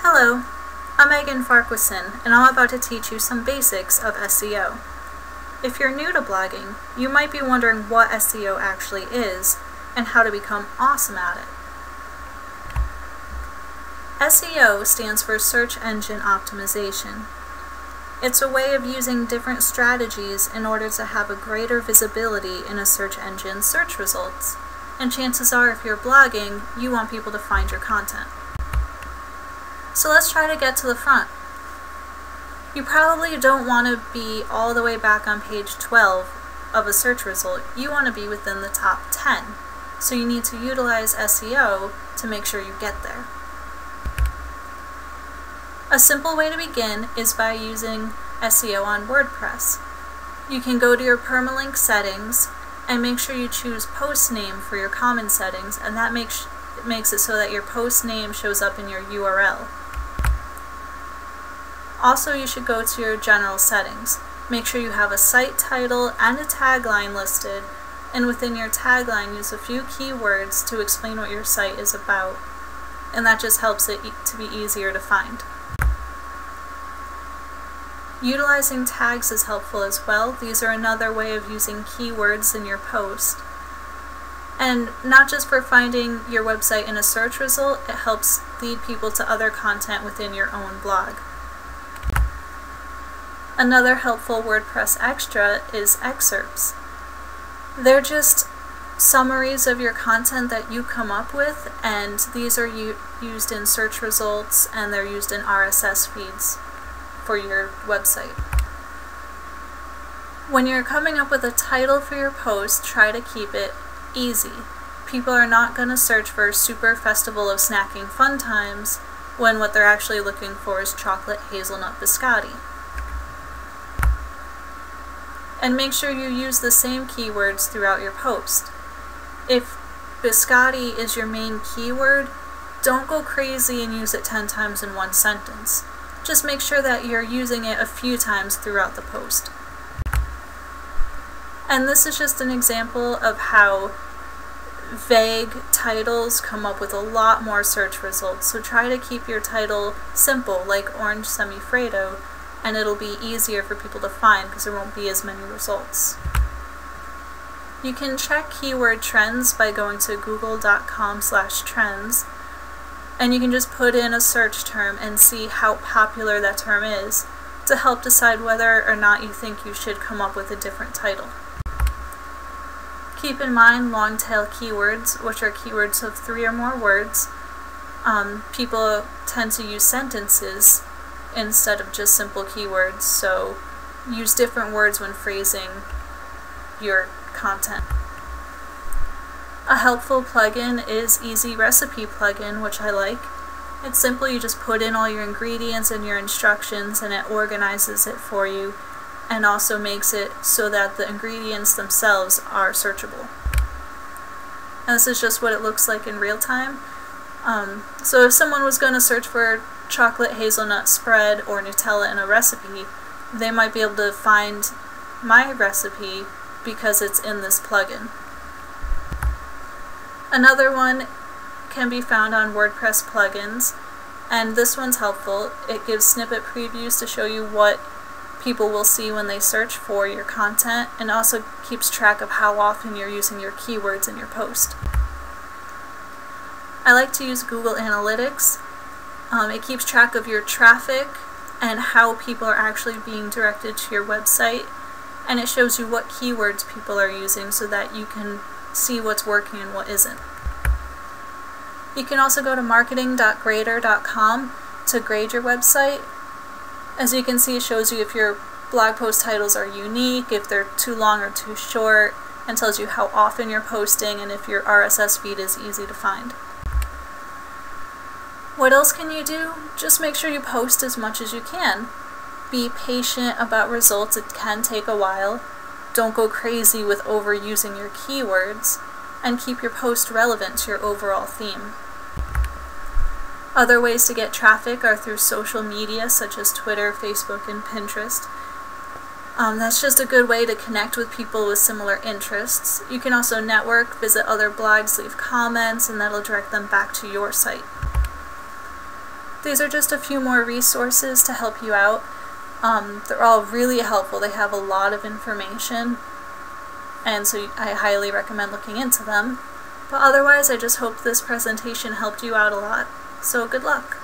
Hello, I'm Megan Farquharson, and I'm about to teach you some basics of SEO. If you're new to blogging, you might be wondering what SEO actually is and how to become awesome at it. SEO stands for Search Engine Optimization. It's a way of using different strategies in order to have a greater visibility in a search engine's search results. And chances are, if you're blogging, you want people to find your content. So let's try to get to the front. You probably don't want to be all the way back on page 12 of a search result. You want to be within the top 10. So you need to utilize SEO to make sure you get there. A simple way to begin is by using SEO on WordPress. You can go to your permalink settings and make sure you choose post name for your common settings, and that makes it so that your post name shows up in your URL. Also, you should go to your general settings. Make sure you have a site title and a tagline listed, and within your tagline use a few keywords to explain what your site is about, and that just helps it to be easier to find. Utilizing tags is helpful as well. These are another way of using keywords in your post. And not just for finding your website in a search result, it helps lead people to other content within your own blog. Another helpful WordPress extra is excerpts. They're just summaries of your content that you come up with, and these are used in search results, and they're used in RSS feeds for your website. When you're coming up with a title for your post, try to keep it easy. People are not going to search for Super Festival of Snacking Fun Times when what they're actually looking for is chocolate hazelnut biscotti. And make sure you use the same keywords throughout your post. If biscotti is your main keyword, don't go crazy and use it 10 times in one sentence. Just make sure that you're using it a few times throughout the post. And this is just an example of how vague titles come up with a lot more search results. So try to keep your title simple, like Orange Semifredo, and it'll be easier for people to find because there won't be as many results. You can check keyword trends by going to google.com/trends, and you can just put in a search term and see how popular that term is to help decide whether or not you think you should come up with a different title. Keep in mind long tail keywords, which are keywords of 3 or more words. People tend to use sentences instead of just simple keywords, so use different words when phrasing your content. A helpful plugin is Easy Recipe plugin, which I like. It's simple. You just put in all your ingredients and your instructions, and it organizes it for you, and also makes it so that the ingredients themselves are searchable. And this is just what it looks like in real time. So if someone was going to search for chocolate hazelnut spread or Nutella in a recipe, they might be able to find my recipe because it's in this plugin. Another one can be found on WordPress plugins, and this one's helpful. It gives snippet previews to show you what people will see when they search for your content, and also keeps track of how often you're using your keywords in your post. I like to use Google Analytics. It keeps track of your traffic and how people are actually being directed to your website, and it shows you what keywords people are using so that you can see what's working and what isn't. You can also go to marketing.grader.com to grade your website. As you can see, it shows you if your blog post titles are unique, if they're too long or too short, and tells you how often you're posting and if your RSS feed is easy to find. What else can you do? Just make sure you post as much as you can. Be patient about results. It can take a while. Don't go crazy with overusing your keywords, and keep your post relevant to your overall theme. Other ways to get traffic are through social media such as Twitter, Facebook, and Pinterest. That's just a good way to connect with people with similar interests. You can also network, visit other blogs, leave comments, and that'll direct them back to your site. these are just a few more resources to help you out. They're all really helpful. They have a lot of information, and so I highly recommend looking into them. But otherwise, I just hope this presentation helped you out a lot. So good luck!